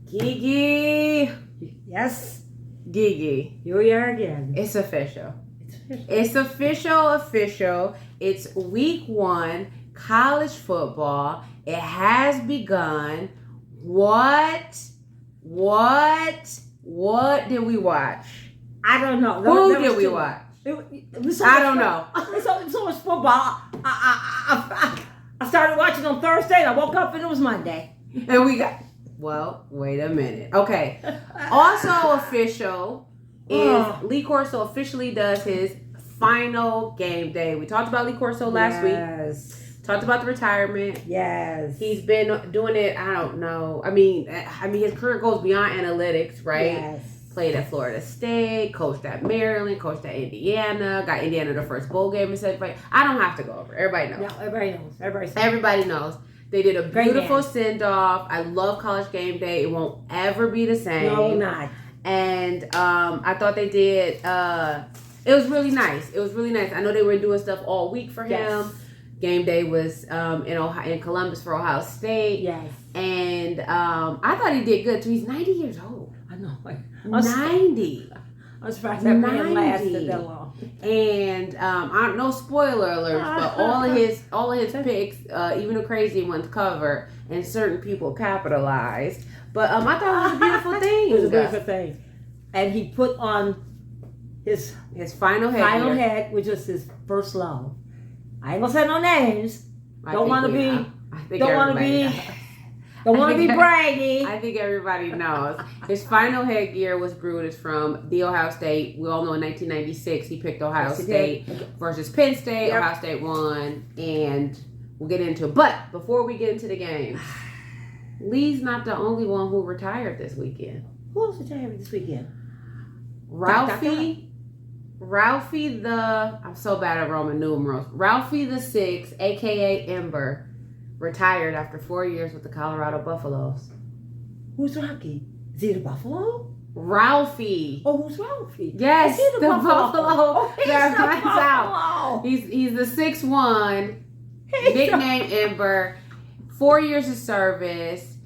Gigi. Yes. Gigi. Here we are again. It's official. It's official. It's week 1, college football. It has begun. What did we watch? I don't know. Who did we watch? It was so I don't know. It's so much football. I started watching on Thursday and I woke up and it was Monday. And we got... Well, wait a minute. Okay. Also official is Lee Corso officially does his final game day. We talked about Lee Corso last week. Talked about the retirement. Yes. He's been doing it, I don't know. I mean his career goes beyond analytics, right? Yes. Played at Florida State, coached at Maryland, coached at Indiana, got Indiana their first bowl game and said, I don't have to go over. Everybody knows. No, everybody knows. Everybody knows. They did a beautiful send-off. I love College Game Day. It won't ever be the same. No, not. And I thought they did. It was really nice. I know they were doing stuff all week for him. Yes. Game Day was in Columbus for Ohio State. Yes. And I thought he did good too. He's 90 years old. I know. 90. I'm surprised that man lasted that long. And no spoiler alerts, but all of his picks, even the crazy ones, covered, and certain people capitalized. But I thought it was a beautiful thing. It was a beautiful thing, and he put on his final head, which was his first love. I ain't gonna say no names. Don't want to be braggy. I think everybody knows. His final headgear was brewed from the Ohio State. We all know in 1996 he picked Ohio State versus Penn State. Yep. Ohio State won, and we'll get into it. But before we get into the game, Lee's not the only one who retired this weekend. Who else retired this weekend? Ralphie I'm so bad at Roman numerals. Ralphie the Sixth, a.k.a. Ember, retired after 4 years with the Colorado Buffaloes. Who's Rocky? Is he the Buffalo? Ralphie. Oh, who's Ralphie? Yes, is he the Buffalo. Oh, he's that the runs out. He's the 6'1", nickname Ember. 4 years of service.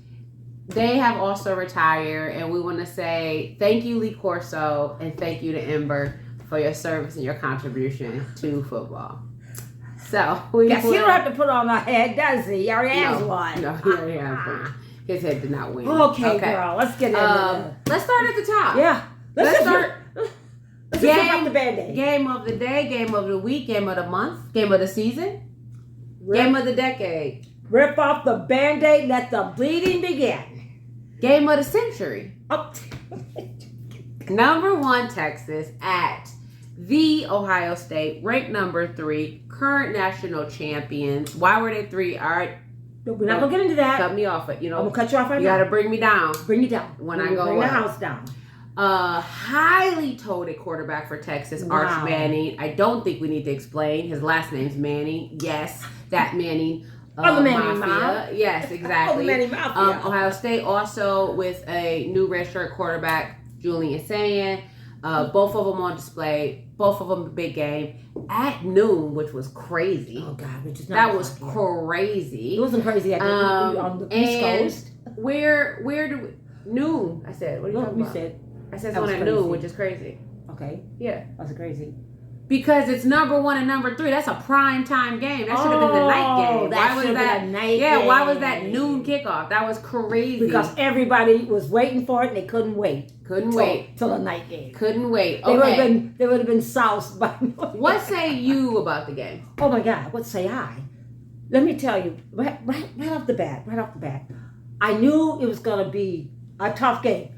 They have also retired, and we want to say thank you, Lee Corso, and thank you to Ember for your service and your contribution to football. So he don't have to put on a head, does he? He already has one. No, he already has one. His head did not win. Okay, girl, let's get into it. Let's start at the top. Yeah. Let's start. Let's rip off the Band-Aid. Game of the day, game of the week, game of the month, game of the season, game of the decade. Rip off the Band-Aid, let the bleeding begin. Game of the century. Oh. Number 1, Texas at the Ohio State, ranked number 3, current national champions. Why were they 3? All right. We're not going to get into that. Cut me off. I'm going to cut you off right now. You got to bring me down. Bring you down. When I go bring the house down. Highly touted quarterback for Texas, wow. Arch Manning. I don't think we need to explain. His last name's Manning. Yes, that Manning. The Manning Mafia. Mafia. Yes, exactly. The Manning Mafia. Ohio State also with a new redshirt quarterback, Julian Sayin. Both of them on display. Both of them a big game at noon, which was crazy. Oh God, which is not that was crazy. It wasn't crazy on the East Coast. Where do we, noon? I said. What are you talking about? I said it's on at noon, which is crazy. Okay. Yeah, that's crazy. Because it's number 1 and number 3. That's a prime time game. That should have been the night game. Why was that night game? Why was that noon kickoff? That was crazy. Because everybody was waiting for it and they couldn't wait. Till the night game. Couldn't wait. Okay. They would have been soused by now. What say you about the game? Oh my God, what say I? Let me tell you, right off the bat, I knew it was going to be a tough game.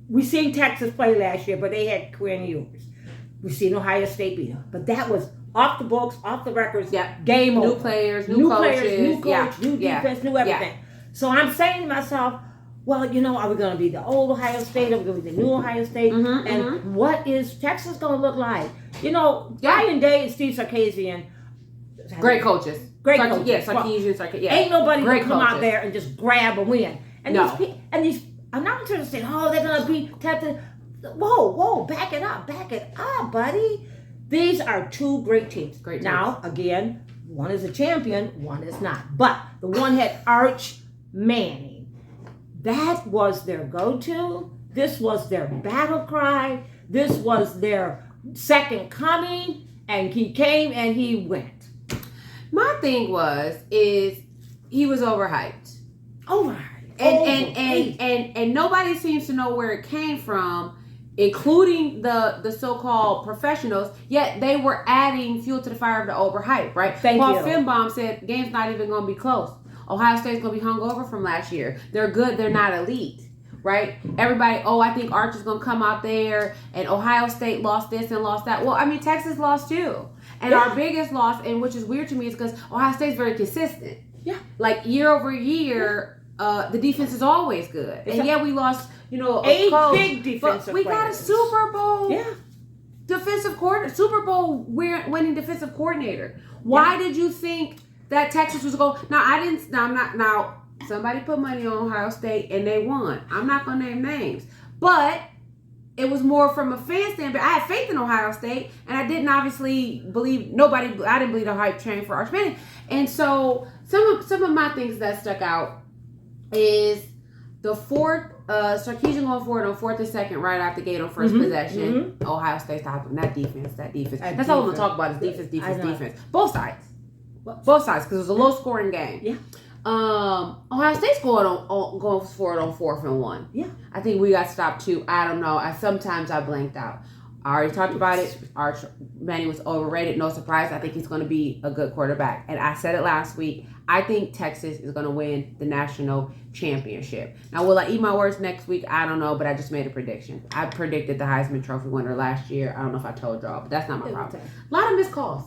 We seen Texas play last year, but they had Quinn Ewers. We seen Ohio State beat them. But that was off the books, off the records, game over. New players, new coaches. New coach, new defense, new everything. So I'm saying to myself, well, are we going to be the old Ohio State? Are we going to be the new Ohio State? What is Texas going to look like? Ryan Day and Steve Sarkisian. Great coaches. Coaches. Yeah, Sarkisian. Yeah. Ain't nobody going to come out there and just grab a win. And no. these announcers saying, they're going to beat Texas. Whoa, back it up, buddy. These are two great teams. Great teams. Now, again, one is a champion, one is not. But the one had Arch Manning. That was their go-to. This was their battle cry. This was their second coming. And he came and he went. My thing is he was overhyped. Overhyped. And nobody seems to know where it came from, including the so-called professionals, yet they were adding fuel to the fire of the overhype, right? Paul Finbaum said, game's not even going to be close. Ohio State's going to be hungover from last year. They're good, they're not elite, right? Everybody, I think Arch is going to come out there, and Ohio State lost this and lost that. Well, I mean, Texas lost too. And our biggest loss, and which is weird to me, is because Ohio State's very consistent. Yeah. Like, year over year, the defense is always good. And we lost, a big defensive but we got a Super Bowl defensive Super Bowl winning defensive coordinator. Why did you think that Texas was going? Now somebody put money on Ohio State and they won. I'm not gonna name names, but it was more from a fan standpoint. I had faith in Ohio State, and I didn't obviously believe I didn't believe the hype train for Arch Manning. And so some of my things that stuck out is the fourth, Sarkisian going forward on 4th and 2nd right out the gate on first possession. Ohio State stopping that defense. That's all I'm going to talk about is defense. Both sides. Both sides, because it was a low-scoring game. Yeah. Ohio State's going for it on 4th and 1. Yeah. I think we got stopped too. I don't know. Sometimes I blanked out. I already talked about it. Arch Manning was overrated. No surprise. I think he's going to be a good quarterback. And I said it last week. I think Texas is going to win the national championship. Now, will I eat my words next week? I don't know, but I just made a prediction. I predicted the Heisman Trophy winner last year. I don't know if I told y'all, but that's not my problem. A lot of missed calls.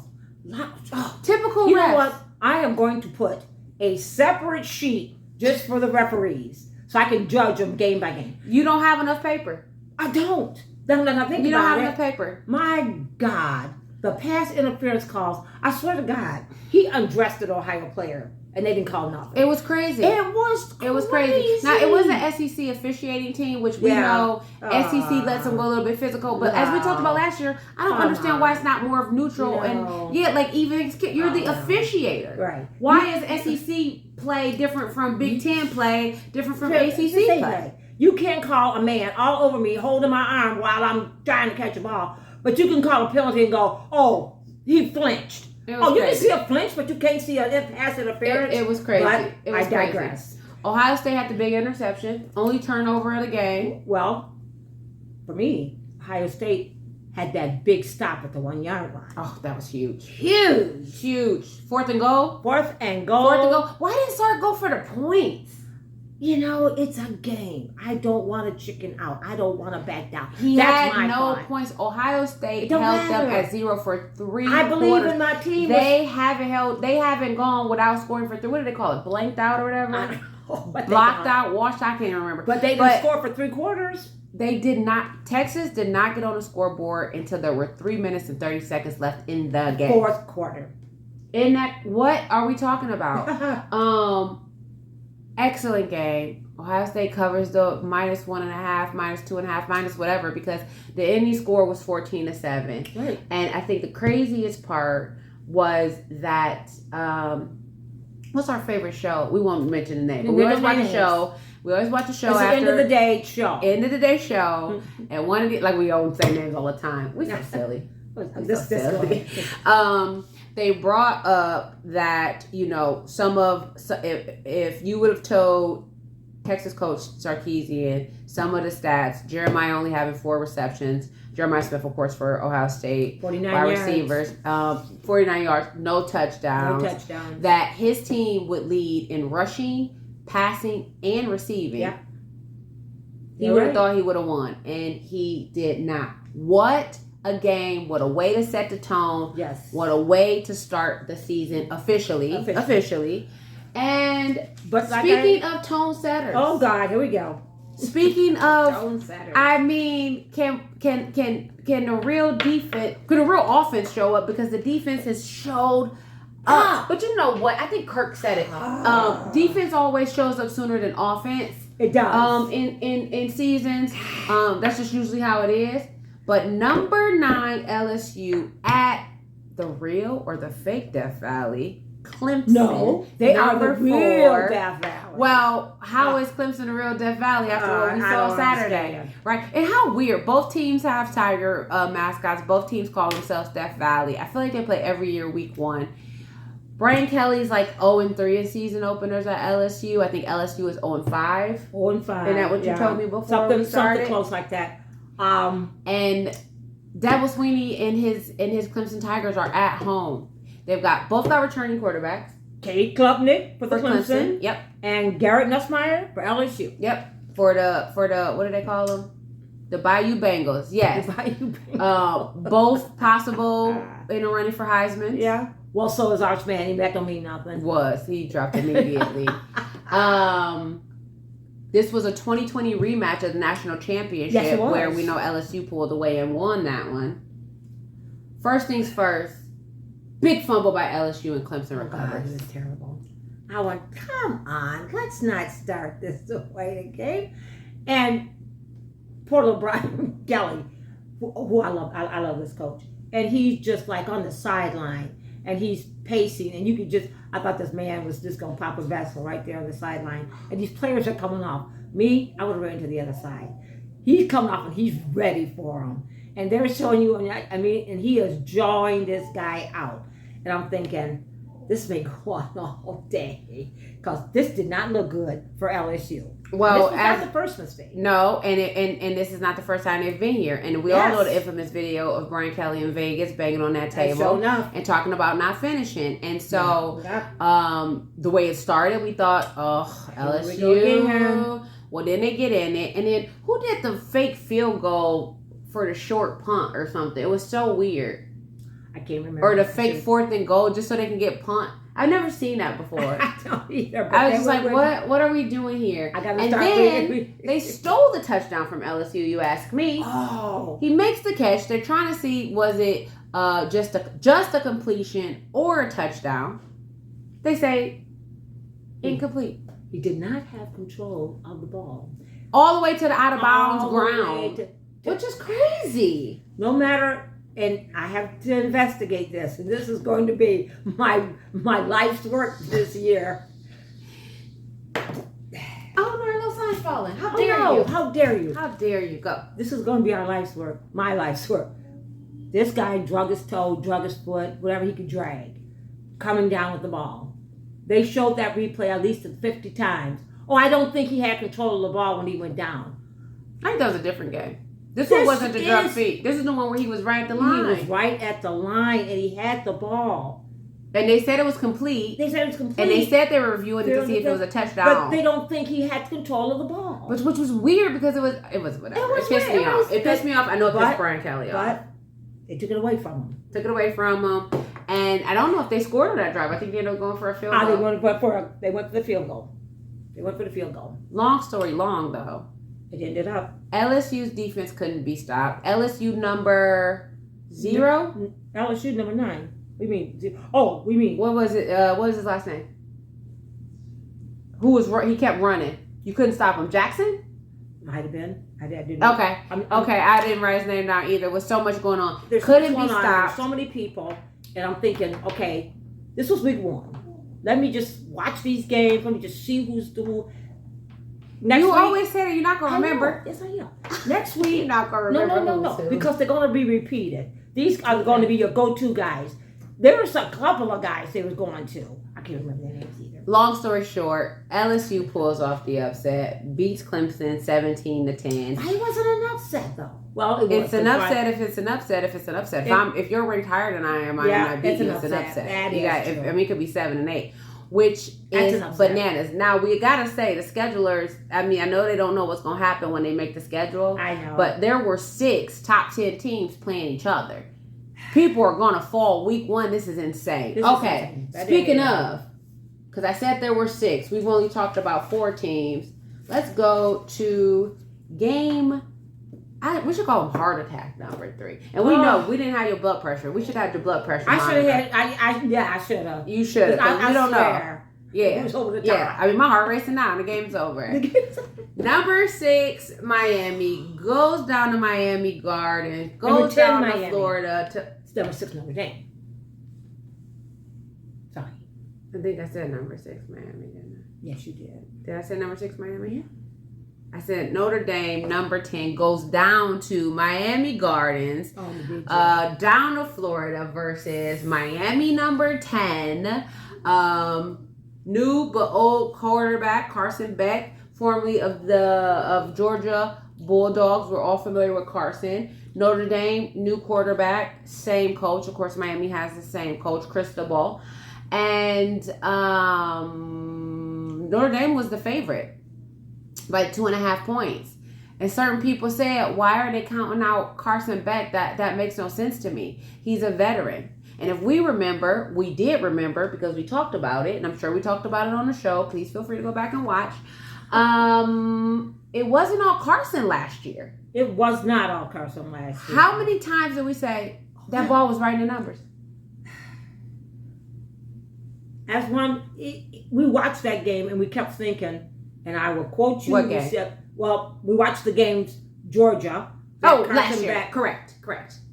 Typical You refs. know what? I am going to put a separate sheet just for the referees so I can judge them game by game. You don't have enough paper. I don't. You don't have enough paper. My God, the pass interference calls. I swear to God, he undressed an Ohio player and they didn't call nothing. It was crazy. It was crazy. Now, it was an SEC officiating team, which we know SEC lets them go a little bit physical. But as we talked about last year, I don't understand why it's not more of neutral. And even you're the officiator. Right. Why is SEC play different from Big Ten play, different from ACC play? You can't call a man all over me holding my arm while I'm trying to catch a ball, but you can call a penalty and go, oh, he flinched. You can see a flinch, but you can't see a pass interference. It was crazy. But I digress. Ohio State had the big interception, only turnover of the game. Well, for me, Ohio State had that big stop at the 1 yard line. Oh, that was huge. Huge. 4th and goal. Why didn't Sark go for the points? You know, it's a game. I don't want to chicken out. I don't want to back down. He had no points. Ohio State held them at 0 for 3 I believe quarters. in my team. They haven't gone without scoring for 3. What do they call it? Blanked out or whatever? Blocked out, washed out, I can't remember. But they didn't score for 3 quarters. They did not. Texas did not get on the scoreboard until there were 3 minutes and 30 seconds left in the game. 4th quarter. What are we talking about? Excellent game. Ohio State covers the -1.5, -2.5, minus whatever, because the ending score was 14-7. Right. And I think the craziest part was that what's our favorite show? We won't mention the name, but we always watch the show. We always watch the show it's after the end of the day show. End of the day show, and one of the we don't say names all the time. We're so silly. They brought up that, if you would have told Texas coach Sarkisian some of the stats, Jeremiah only having 4 receptions, Jeremiah Smith, of course, for Ohio State, 49 wide yards. receivers, 49 yards, no touchdowns, that his team would lead in rushing, passing, and receiving. Yeah. He would have thought he would have won, and he did not. What a game. What a way to set the tone. Yes. What a way to start the season officially. And speaking of tone setters. Oh God, here we go. Speaking of tone setters. I mean, can the real defense, could the real offense show up, because the defense has showed up. But you know what? I think Kirk said it. Defense always shows up sooner than offense. It does. In seasons. That's just usually how it is. But number 9 LSU at the real or the fake Death Valley. Clemson. No, they are the real 4. Death Valley. Well, how is Clemson the real Death Valley after what we saw Saturday? Understand. Right? And how weird. Both teams have Tiger mascots. Both teams call themselves Death Valley. I feel like they play every year week 1. Brian Kelly's like 0-3 in season openers at LSU. I think LSU is 0-5. 0-5. Isn't that what you told me before something, we started? Something close like that. And Dabo Sweeney and his Clemson Tigers are at home. They've both got returning quarterbacks. Kate Klubnik for Clemson. Yep. And Garrett Nussmeier for LSU. Yep. For the what do they call them? The Bayou Bengals. Yes. The Bayou Bengals. Both possible in the running for Heisman. Yeah. Well, so is Arch Manning. That don't mean nothing. He dropped immediately. This was a 2020 rematch of the national championship, yes, it was. Where we know LSU pulled away and won that one. First things first, big fumble by LSU and Clemson recovers. It was terrible. I went, come on, let's not start this the way the game. And poor little Brian Kelly, who I love this coach, and he's just like on the sideline. And he's pacing, and you could I thought this man was just going to pop a vessel right there on the sideline. And these players are coming off. Me, I would have run to the other side. He's coming off, and he's ready for them. And they're showing you, and he is jawing this guy out. And I'm thinking, this may go on all day, because this did not look good for LSU. Well, this was not the first mistake. No, and this is not the first time they've been here. And we all know the infamous video of Brian Kelly in Vegas banging on that table and talking about not finishing. And so, the way it started, we thought, oh, LSU. Well, then they get in it, and then who did the fake field goal for the short punt or something? It was so weird. I can't remember. Or the fake 4th and goal just so they can get punt. I've never seen that before. I don't either. I was just like, what are we doing here? And then they stole the touchdown from LSU, you ask me. Oh. He makes the catch. They're trying to see, was it just a completion or a touchdown? They say incomplete. He did not have control of the ball. All the way to the out of bounds ground. Which is crazy. No matter... And I have to investigate this, and this is going to be my life's work this year. Oh, my little sign's falling. How dare you? How dare you? How dare you? Go. This is going to be our life's work. My life's work. This guy drug his toe, drug his foot, whatever he could drag, coming down with the ball. They showed that replay at least 50 times. Oh, I don't think he had control of the ball when he went down. I think that was a different game. This one wasn't the drug feet. This is the one where he was right at the line. He was right at the line, and he had the ball. And they said it was complete. And they said they were reviewing it to see if it was a touchdown. But they don't think he had control of the ball. Which was weird because it was whatever. It pissed me off. It pissed me off. I know it pissed Brian Kelly off. But they took it away from him. And I don't know if they scored on that drive. I think they ended up going for a field goal. They went for the field goal. Long story long, though. It ended up. LSU's defense couldn't be stopped. LSU number 0? LSU number 9. We mean? Oh, we mean? What was it? What was his last name? He kept running. You couldn't stop him. Jackson? Might have been. I didn't. Okay. I didn't write his name down either. With so much going on, couldn't be stopped. So many people, and I'm thinking, okay, this was week 1. Let me just watch these games. Let me just see who's who. You always say that you're not going to remember. Yes, I am. Next week. You're not going to remember. No. Because they're going to be repeated. These are going to be your go-to guys. There was a couple of guys they was going to. I can't remember their names either. Long story short, LSU pulls off the upset, beats Clemson 17-10. It wasn't an upset, though. Well, it's an upset if it's an upset. If you're ranked higher than I am, it's an upset. That is true. It could be 7-8. Which is bananas. Now, we got to say, the schedulers, I know they don't know what's going to happen when they make the schedule. I know. But there were 6 top 10 teams playing each other. People are going to fall week 1. This is insane. Speaking of, because I said there were 6. We've only talked about 4 teams. Let's go to game... we should call them heart attack number 3. And we know we didn't have your blood pressure. We should have your blood pressure. I should have had. I should have. You should have. I don't know. Yeah. It was over the top. Yeah. I mean, my heart racing now. The game's over. Number 6, Miami goes down to Miami Gardens, goes down to Miami. Florida to. It's number 6, Notre Dame. Sorry. I think I said number 6, Miami, didn't I? Yes, you did. Did I say number 6, Miami? Yeah. I said Notre Dame, number 10, goes down to Miami Gardens, down to Florida versus Miami, number 10. New but old quarterback Carson Beck, formerly of Georgia Bulldogs. We're all familiar with Carson. Notre Dame, new quarterback, same coach. Of course, Miami has the same coach, Cristobal. And Notre Dame was the favorite by 2.5 points. And certain people said, why are they counting out Carson Beck? That makes no sense to me. He's a veteran. And if we remember, we did remember because we talked about it, and I'm sure we talked about it on the show. Please feel free to go back and watch. It wasn't all Carson last year. It was not all Carson last year. How many times did we say that ball was right in the numbers? As we watched that game and we kept thinking, and I will quote you. What game? We watched the games Georgia. Last year. Back, correct.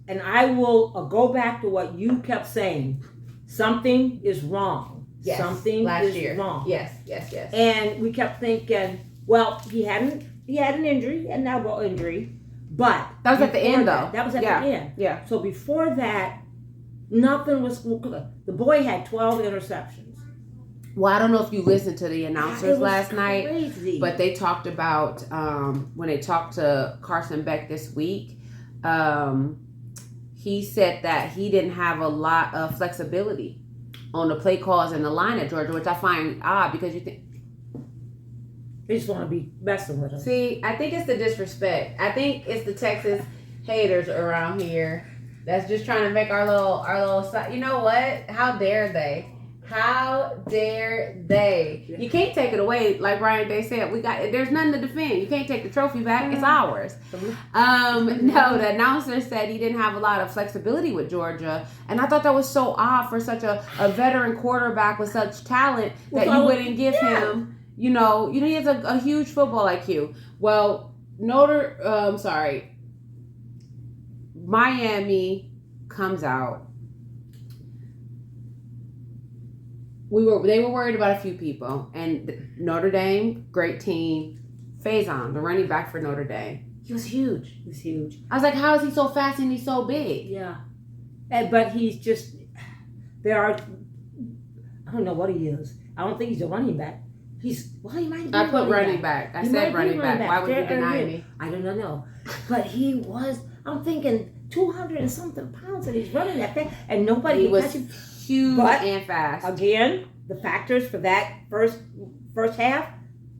And I will go back to what you kept saying. Something is wrong. Yes. Something last is wrong. Yes. And we kept thinking, well, he had an injury, an elbow injury, but that was at the end, though. That was at the end. Yeah. So before that, nothing was. The boy had 12 interceptions. Well, I don't know if you listened to the announcers last night, but they talked about when they talked to Carson Beck this week. He said that he didn't have a lot of flexibility on the play calls and the line at Georgia, which I find odd because you think they just want to be messing with him. See, I think it's the disrespect. I think it's the Texas haters around here that's just trying to make our little. You know what? How dare they? How dare they? You can't take it away, like Ryan Day said. There's nothing to defend. You can't take the trophy back. It's ours. No, the announcer said he didn't have a lot of flexibility with Georgia, and I thought that was so odd for such a veteran quarterback with such talent that you wouldn't give him. He has a huge football IQ. Well, Miami comes out. They were worried about a few people, and Notre Dame, great team. Faison, the running back for Notre Dame, he was huge. I was like, how is he so fast and he's so big? Yeah, but he's just I don't know what he is. I don't think he's a running back. He might be. I put running back. I said running back. Why would you deny me? I don't know. But he was. I'm thinking 200 and something pounds, and he's running that fast, and nobody was catch him. Huge and fast. Again, the factors for that first half,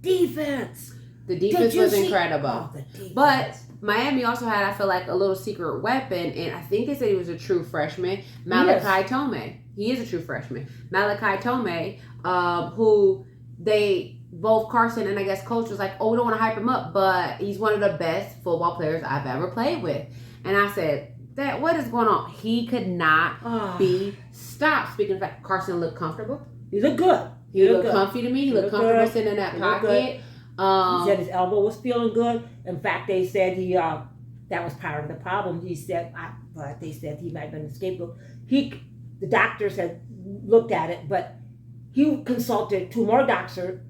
defense. The defense was incredible. But Miami also had, I feel like, a little secret weapon, and I think they said he was a true freshman, Malachi Tome. He is a true freshman. Malachi Tome, who both Carson and I guess coach was like, we don't want to hype him up, but he's one of the best football players I've ever played with. And I said, what is going on? He could not be stopped. Speaking of fact, Carson looked comfortable. He looked good. He looked comfy to me. He looked comfortable sitting in that pocket. He said his elbow was feeling good. In fact, they said that was part of the problem. He said, but they said he might have been the scapegoat. The doctors had looked at it, but he consulted 2 more doctors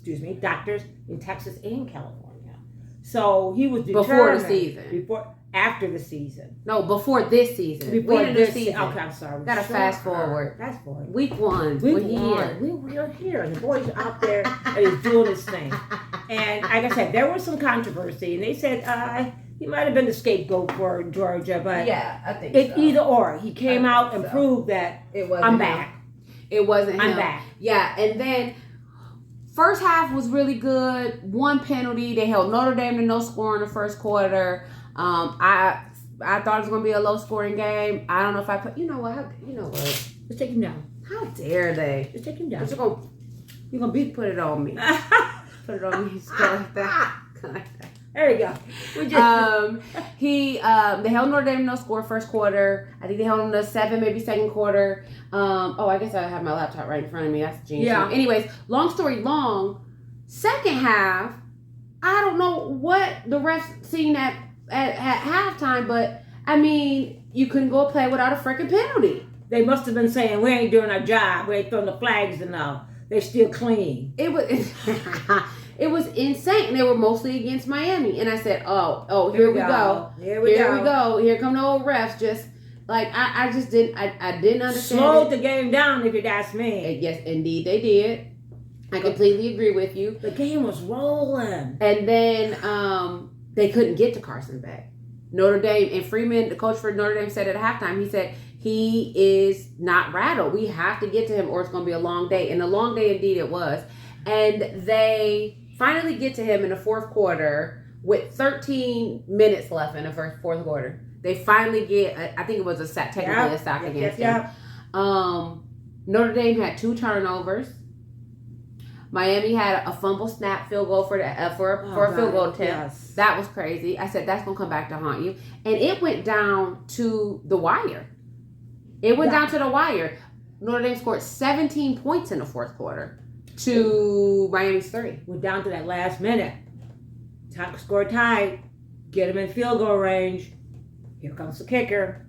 in Texas and California. So he was determined before the season. After the season. No, before this season. Before this season. Okay, I'm sorry. Gotta fast forward. Fast forward. Week 1. We're here. We're here. And the boy's out there and he's doing his thing. And like I said, there was some controversy. And they said he might have been the scapegoat for Georgia. But yeah, I think so. Either or. He came out and proved that I'm back. It wasn't him. I'm back. Yeah, and then first half was really good. 1 penalty. They held Notre Dame to no score in the first quarter. I thought it was going to be a low-scoring game. I don't know if I put... You know what? Let's take him down. How dare they? Let's take him down. You're going to put it on me. Put it on me. Go like that. There you go. We just, They held Notre Dame no score first quarter. I think they held them to 7, maybe second quarter. I guess I have my laptop right in front of me. That's genius. Yeah. Anyways, long story long, second half, I don't know what the refs seen at halftime, but I mean, you couldn't go play without a freaking penalty. They must have been saying, we ain't doing our job. We ain't throwing the flags enough. They're still clean. It was it was insane. And they were mostly against Miami. And I said, oh, here we go. Here we go. Here come the old refs. Just like I just didn't understand. Slowed the game down, if you'd ask me. Yes, indeed they did. I completely agree with you. The game was rolling. And then they couldn't get to Carson Beck. Notre Dame, and Freeman, the coach for Notre Dame, said at halftime, he said, he is not rattled. We have to get to him or it's going to be a long day. And a long day indeed it was. And they finally get to him in the fourth quarter with 13 minutes left in the fourth quarter. They finally get, I think it was a sack, technically a sack against him. Notre Dame had 2 turnovers. Miami had a fumble snap field goal for a field goal attempt. Yes. That was crazy. I said, that's going to come back to haunt you. And it went down to the wire. It went down to the wire. Notre Dame scored 17 points in the fourth quarter to Miami's 3. We're down to that last minute. Score tied. Get him in field goal range. Here comes the kicker.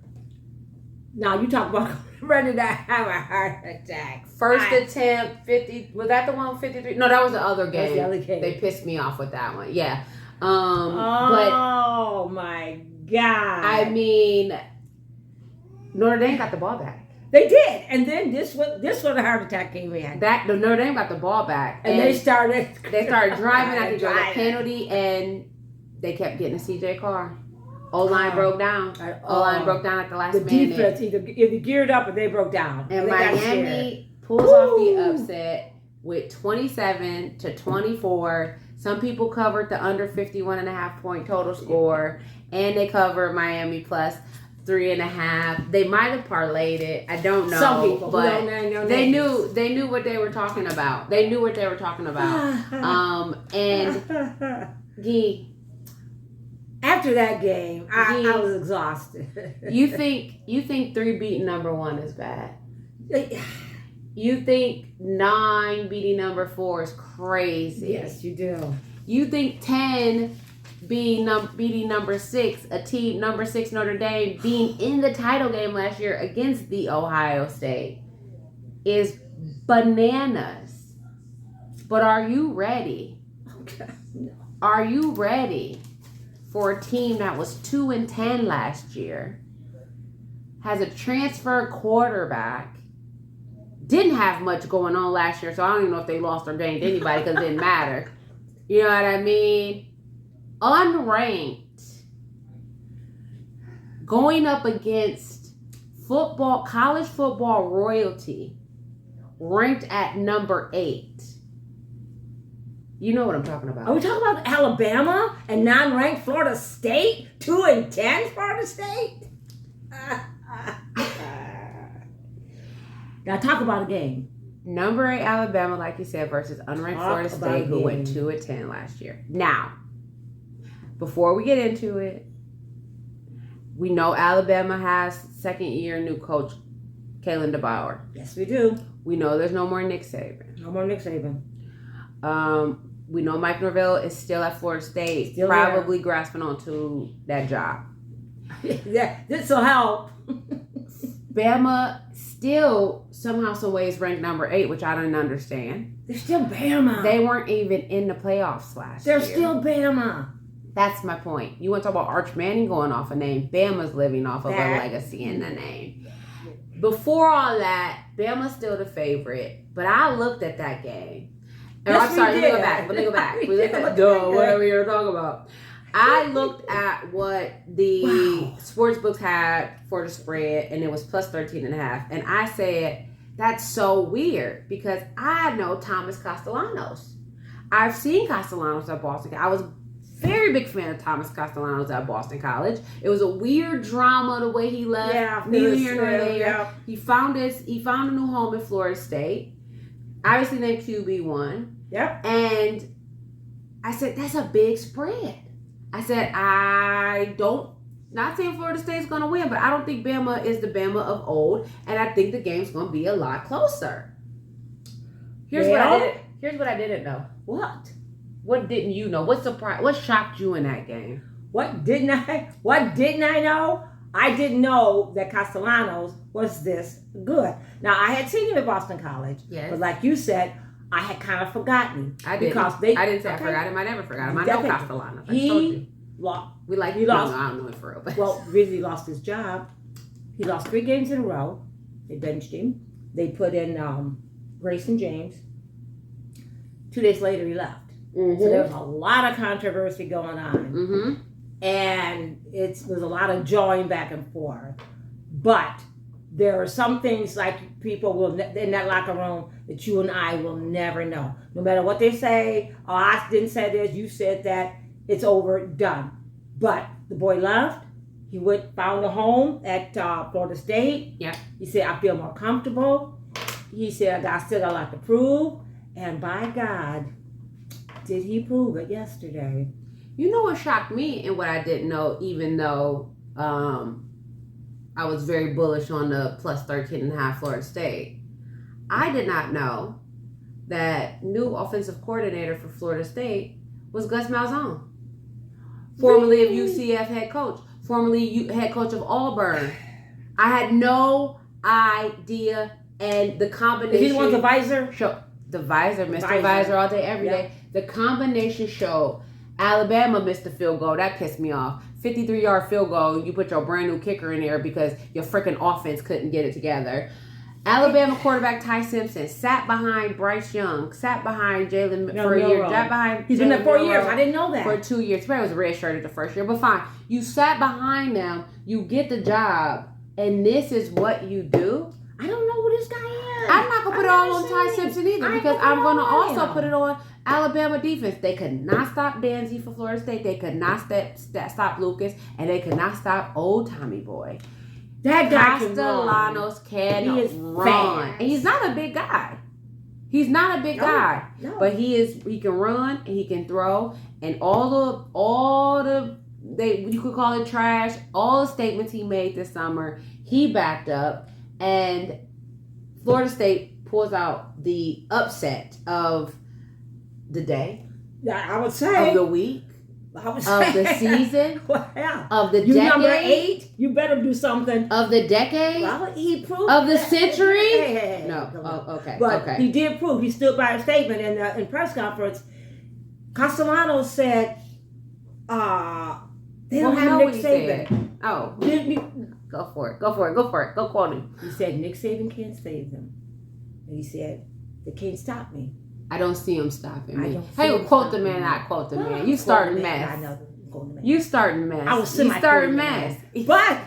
Now you talk about ready to have a heart attack. First attempt, 50. Was that the one 53? No, that was the other game. That's the other game. They pissed me off with that one. Yeah. Oh my God. I mean, Notre Dame got the ball back. They did, and then this was the heart attack came in. The Notre Dame got the ball back, and they started driving. I think there was a penalty, and they kept getting a CJ Carr. O-line broke down. O-line broke down at the last minute. The defense either geared up or they broke down. And Miami pulls off the upset with 27-24. Some people covered the under 51.5 point total score, and they covered Miami plus 3.5. They might have parlayed it. I don't know. Some people, but they knew what they were talking about. They knew what they were talking about. And Gee. After that game, I was exhausted. You think 3 beating number 1 is bad? You think 9 beating number 4 is crazy? Yes, you do. You think 10 beating number 6, a team number 6 Notre Dame being in the title game last year against the Ohio State is bananas. But are you ready? Okay. No. Are you ready for a team that was 2-10 last year, has a transfer quarterback, didn't have much going on last year, so I don't even know if they lost or gained anybody because it didn't matter. You know what I mean? Unranked, going up against college football royalty, ranked at number 8. You know what I'm talking about. Are we talking about Alabama and non-ranked Florida State? 2-10 Florida State? Now talk about a game. Number 8 Alabama, like you said, versus unranked Florida State, who went 2-10 last year. Now, before we get into it, we know Alabama has second-year new coach, Kalen DeBauer. Yes, we do. We know there's no more Nick Saban. No more Nick Saban. We know Mike Norvell is still at Florida State, probably grasping onto that job. Yeah, this will help. Bama still somehow, some ways ranked number 8, which I don't understand. They're still Bama. They weren't even in the playoffs last year. They're still Bama. That's my point. You want to talk about Arch Manning going off a name? Bama's living off of a legacy in the name. Before all that, Bama's still the favorite. But I looked at that game. And I'm sorry, let me go back. We looked at whatever we were talking about. I looked at what the sports books had for the spread, and it was plus 13.5. And I said, that's so weird because I know Thomas Castellanos. I've seen Castellanos at Boston. I was a very big fan of Thomas Castellanos at Boston College. It was a weird drama the way he left. Yeah, neither here nor there. Yeah. He found a new home in Florida State. Obviously, then QB1. Yep. And I said, that's a big spread. I said, not saying Florida State's going to win, but I don't think Bama is the Bama of old, and I think the game's going to be a lot closer. Here's what I didn't know. What? What didn't you know? What shocked you in that game? What didn't I know? I didn't know that Castellanos was this good. Now, I had seen him at Boston College, but like you said, I had kind of forgotten. I didn't. I didn't say I forgot him. I never forgot him. I know Castellanos. I told you. He lost. I don't know it for real. But. Well, really lost his job. He lost 3 games in a row. They benched him. They put in Grayson James. 2 days later, he left. Mm-hmm. So there was a lot of controversy going on. Mm-hmm. And it was a lot of jawing back and forth. But there are some things like people will in that locker room that you and I will never know. No matter what they say, oh, I didn't say this, you said that, it's over, done. But the boy left. He found a home at Florida State. Yeah. He said, I feel more comfortable. He said, I still got a lot to prove. And by God, did he prove it yesterday. You know what shocked me and what I didn't know, even though I was very bullish on the plus 13.5 Florida State. I did not know that new offensive coordinator for Florida State was Gus Malzahn, formerly of UCF head coach, formerly head coach of Auburn. I had no idea, and the combination. Did he want the visor? The visor, Mr. Visor all day, every day. The combination showed. Alabama missed the field goal. That pissed me off. 53-yard field goal. You put your brand new kicker in there because your freaking offense couldn't get it together. Alabama quarterback Ty Simpson sat behind Bryce Young, sat behind Jalen for a year, sat behind. He's been there 4 years. I didn't know that. For 2 years. But it was a red shirt at the first year, but fine. You sat behind them. You get the job, and this is what you do. I don't know who this guy is. I'm not gonna put it all on Ty Simpson either because I'm gonna also put it on Alabama defense. They could not stop Danzy for Florida State. They could not stop Lucas, and they could not stop old Tommy Boy. That guy Castellanos can run, fast. and he's not a big guy. He's not a big guy, but he can run and he can throw, and you could call it trash. All the statements he made this summer, he backed up, and Florida State pulls out the upset of the day. I would say of the week. Of the season, of the decade, number 8. You better do something. Of the decade, well, he proved of the century. Hey. No, okay, but okay. He did prove. He stood by a statement in press conference. Castellanos said, "They don't have Nick Saban." Oh, go for it. Go quote him. He said Nick Saban can't save them, and he said they can't stop me. I don't see him stopping me. Hey, quote the man, not quote the man. You starting mess. I know. You starting mess. I was starting mess. But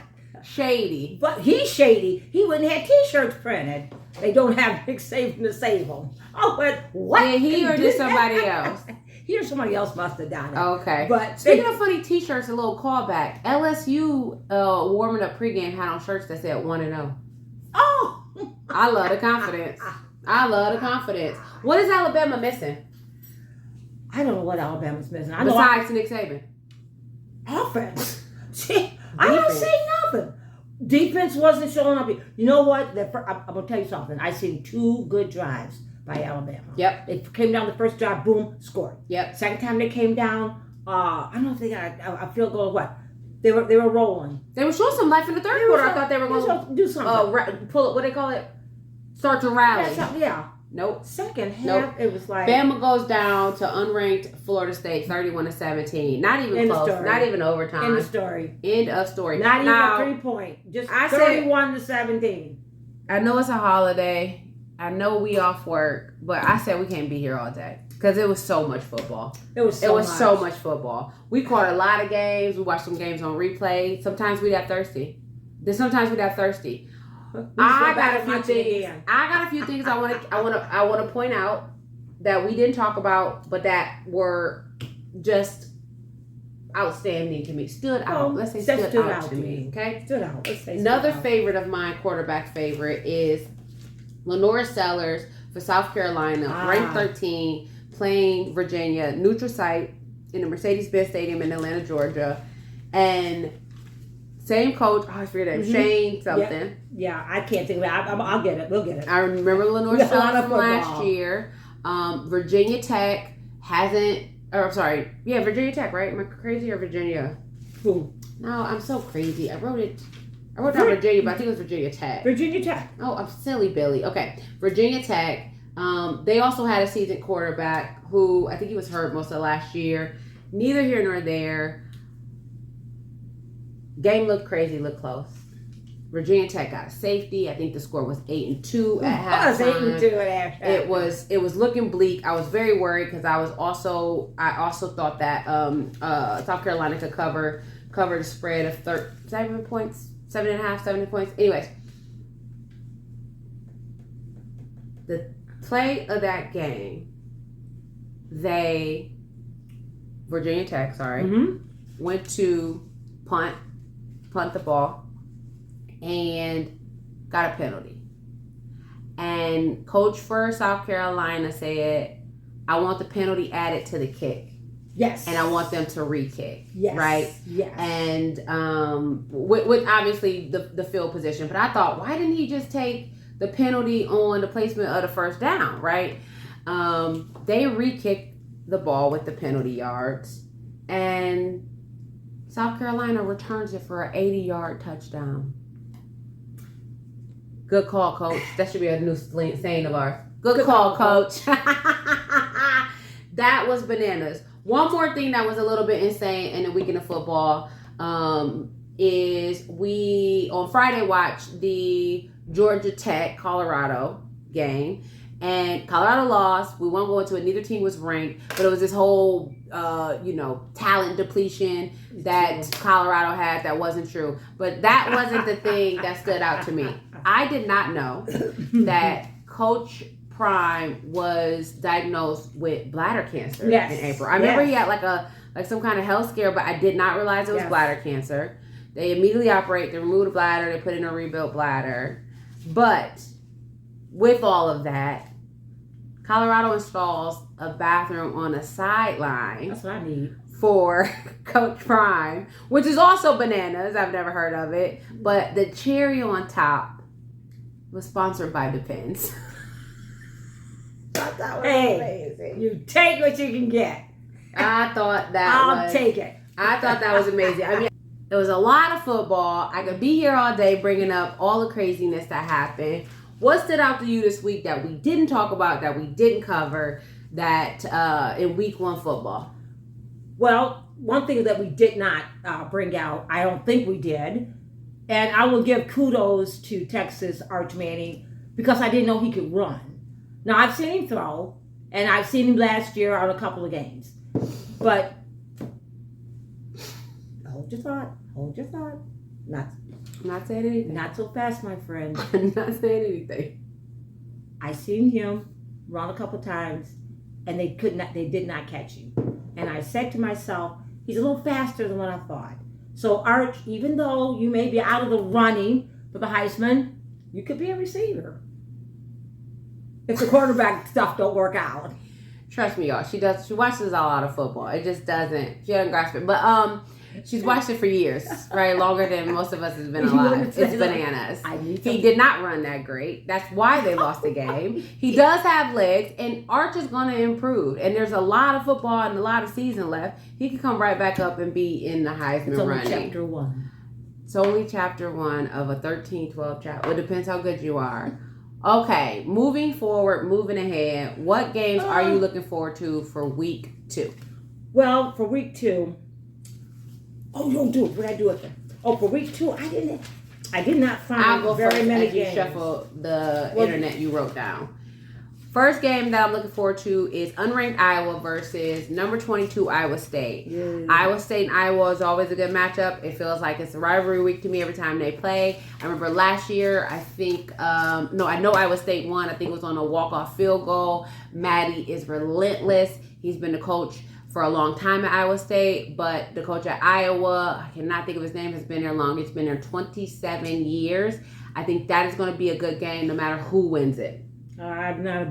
shady. But he's shady. He wouldn't have T-shirts printed. They don't have Nick Saban to save them. Oh, but what? Did he or did somebody else? He or somebody else must have done it. Okay. But speaking of funny T-shirts, a little callback. LSU warming up pregame had on shirts that said 1-0. Oh, I love the confidence. What is Alabama missing? I don't know what Alabama's missing. Besides Nick Saban. Offense. I don't say nothing. Defense wasn't showing up. You know what? I'm going to tell you something. I seen 2 good drives by Alabama. Yep. They came down the first drive, boom, scored. Yep. Second time they came down, I don't know if they got a field goal or what. They were rolling. They were showing some life in the third quarter. I thought they were going to do something. Pull it. What do they call it? Start to rally. Yeah. Nope. Second half, It was like Bama goes down to unranked Florida State, 31-17. Not even close. Not even overtime. End of story. End of story. Not even a 3-point. Just 31-17. I know it's a holiday. I know we off work, but I said we can't be here all day because it was so much football. It was so much football. We caught a lot of games. We watched some games on replay. Sometimes we got thirsty. I got a few things I want to point out that we didn't talk about, but that were just outstanding to me. Stood out. Let's say stood out to me. Okay. Stood out. Let's say another favorite of mine, quarterback favorite, is Lenora Sellers for South Carolina, ranked 13, playing Virginia, neutral site in the Mercedes-Benz Stadium in Atlanta, Georgia. And same coach, I forget that, Shane something. Yeah, I can't think of it. I'll get it. We'll get it. I remember Lenore Shelton from last year. Virginia Tech hasn't, Virginia Tech, right? Am I crazy, or Virginia? Who? No, I'm so crazy. I wrote down Virginia, but I think it was Virginia Tech. Virginia Tech. Oh, I'm silly, Billy. Okay, Virginia Tech. They also had a seasoned quarterback who I think he was hurt most of last year. Neither here nor there. Game looked crazy, looked close. Virginia Tech got a safety. I think the score was 8-2 at halftime. It was 8-2 at halftime. It was looking bleak. I was very worried because I also thought that South Carolina could cover the spread of 7 points, 7.5, 7 points. Anyways, the play of that game, Virginia Tech, went to punt the ball and got a penalty. And coach for South Carolina said, I want the penalty added to the kick. Yes. And I want them to re-kick. Yes. Right? Yes. And with obviously the field position. But I thought, why didn't he just take the penalty on the placement of the first down, right? They re-kicked the ball with the penalty yards. And South Carolina returns it for an 80-yard touchdown. Good call, coach. That should be a new saying of ours. Good call, coach. That was bananas. One more thing that was a little bit insane in the weekend of football is we, on Friday, watched the Georgia Tech Colorado game. And Colorado lost. We won't go into it. Neither team was ranked. But it was this whole, talent depletion that Colorado had that wasn't true. But that wasn't the thing that stood out to me. I did not know that Coach Prime was diagnosed with bladder cancer in April. I remember he had like some kind of health scare, but I did not realize it was bladder cancer. They immediately operate. They remove the bladder. They put in a rebuilt bladder. But with all of that, Colorado installs a bathroom on a sideline. That's what I need. For Coach Prime, which is also bananas. I've never heard of it. But the cherry on top was sponsored by Depends. That was amazing. You take what you can get. I thought I'll take it. I thought that was amazing. I mean, there was a lot of football. I could be here all day bringing up all the craziness that happened. What stood out to you this week that we didn't talk about, that we didn't cover, that in week 1 football? Well, one thing that we did not bring out, I don't think we did, and I will give kudos to Texas Arch Manning because I didn't know he could run. Now, I've seen him throw, and I've seen him last year on a couple of games. But hold your thought. Not saying anything. Not so fast, my friend. I'm not saying anything. I seen him run a couple times, and they did not catch him. And I said to myself, he's a little faster than what I thought. So Arch, even though you may be out of the running for the Heisman, you could be a receiver. If the quarterback stuff don't work out. Trust me, y'all. She watches a lot of football. It just doesn't. She doesn't grasp it. But she's watched it for years, right? Longer than most of us has been alive. It's bananas. He did not run that great. That's why they lost the game. He does have legs, and Arch is going to improve. And there's a lot of football and a lot of season left. He can come right back up and be in the Heisman running. It's only chapter 1. It's only chapter 1 of a 13, 12 chapter. Well, it depends how good you are. Okay, moving forward, moving ahead. What games are you looking forward to for week 2? Well, for week 2, what did I do it for? Oh, for week 2, I did not find very many games. You shuffle the internet you wrote down. First game that I'm looking forward to is unranked Iowa versus number 22 Iowa State. Yes. Iowa State and Iowa is always a good matchup. It feels like it's a rivalry week to me every time they play. I remember last year, I know Iowa State won. I think it was on a walk-off field goal. Maddie is relentless. He's been the coach for a long time at Iowa State, but the coach at Iowa, I cannot think of his name, has been there long. It's been there 27 years. I think that is going to be a good game no matter who wins it. I'm not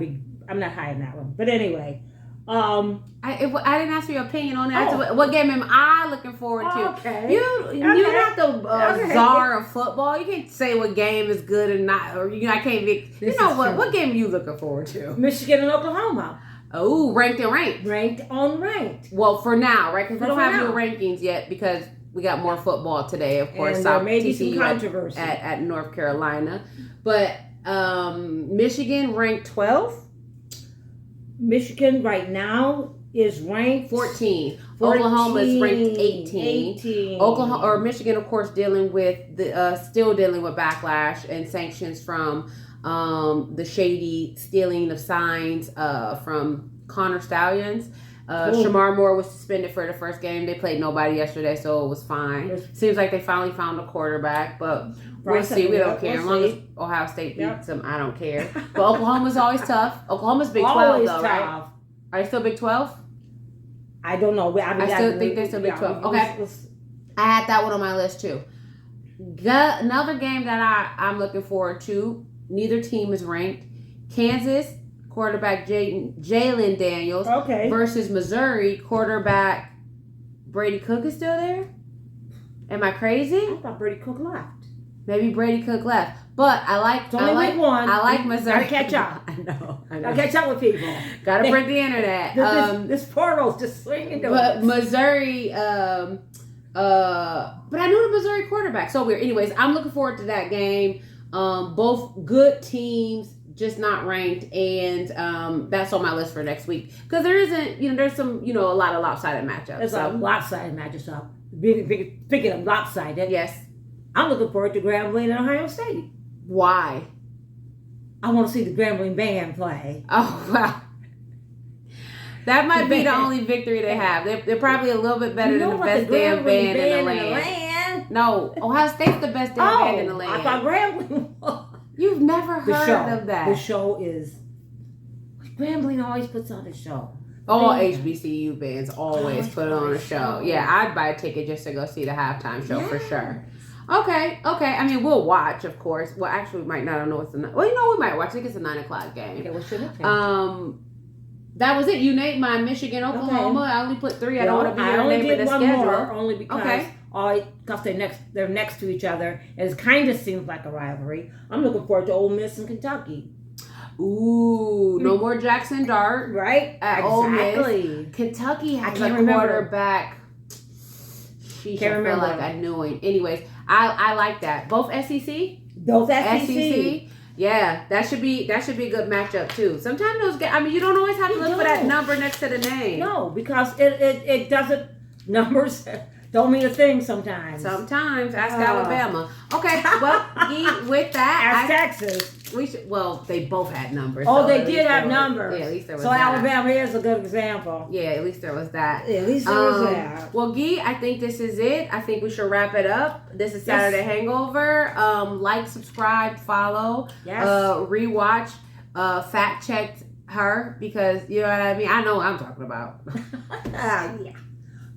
high on that one. But anyway, I didn't ask for your opinion on that. Oh. What game am I looking forward to? Okay. You're not the czar of football. You can't say what game is good and not, or I can't be. You know what? True. What game are you looking forward to? Michigan and Oklahoma. Oh, ranked and ranked. Ranked. Well, for now, right? Because we don't have new rankings yet because we got more football today. Of course, and there may be some controversy at North Carolina, but Michigan ranked 12. Michigan right now is ranked 14. Oklahoma is ranked 18. Michigan, of course, dealing with still dealing with backlash and sanctions from the shady stealing of signs from Connor Stallions. Shamar Moore was suspended for the first game. They played nobody yesterday, so it was fine. Seems like they finally found a quarterback, but we'll see. We don't care. As long as Ohio State beats them, I don't care. But Oklahoma's always tough. Oklahoma's Big 12, though, right? Are they still Big 12? I don't know. I still think they're still Big 12. Okay. I had that one on my list, too. Another game that I'm looking forward to. Neither team is ranked. Kansas quarterback Jalen Daniels versus Missouri quarterback Brady Cook is still there. Am I crazy? I thought Brady Cook left. Maybe Brady Cook left, but I like Missouri. Gotta catch up. I know. Gotta catch up with people. Gotta break the internet. This portal's just swinging. But Missouri. But I knew the Missouri quarterback. So weird. Anyways, I'm looking forward to that game. Both good teams, just not ranked, and that's on my list for next week because there isn't, there's some, a lot of lopsided matchups. There's a lopsided matchups. Speaking of lopsided, yes, I'm looking forward to Grambling and Ohio State. Why? I want to see the Grambling band play. Oh wow. That might be the only victory they have. They're probably a little bit better than the best damn band in the land. No, Ohio State's the best damn band in the land. I thought Grambling was. You've never heard of that. The show is... Grambling always puts on a show. All HBCU bands always put on a show. Yeah, I'd buy a ticket just to go see the halftime show for sure. Okay. I mean, we'll watch, of course. Well, actually, we might not know what's the... Well, we might watch. I think it's a 9 o'clock game. Okay, what should it take? That was it. You named my Michigan, Oklahoma. Okay. I only put 3. I don't want to be naming the schedule. More, only because they're next to each other. And it kind of seems like a rivalry. I'm looking forward to Ole Miss and Kentucky. Ooh, no more Jackson Dart. Right? At Ole Miss. Kentucky has a quarterback. Sheesh, I feel like I knew him. Anyways, I like that. Both SEC? Both SEC. Yeah, that should be a good matchup too. Sometimes those games, you don't always have to look for that number next to the name. No, because it doesn't, numbers don't mean a thing sometimes. Ask Alabama. Okay, well, with that, ask Texas. They both had numbers. Oh, they did have numbers. Yeah, at least there was so that. Alabama is a good example. Yeah, at least there was that. Yeah, at least there was that. Well, Gee, I think this is it. I think we should wrap it up. This is Saturday Hangover. Like, subscribe, follow, rewatch, fact checked her because you know what I mean. I know what I'm talking about. Yeah.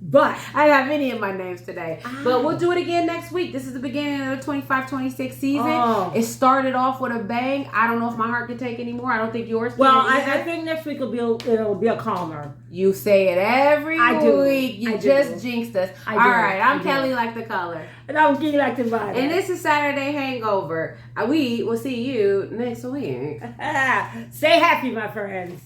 But I don't have any of my names today. But we'll do it again next week. This is the beginning of the 25-26 season. Oh. It started off with a bang. I don't know if my heart can take anymore. I don't think yours can. Well, I think next week it'll be a calmer. You say it every week. You just jinxed us. All right. I'm Kelly like the color. And I'm Gee like the body. And this is Saturday Hangover. We will see you next week. Stay happy, my friends.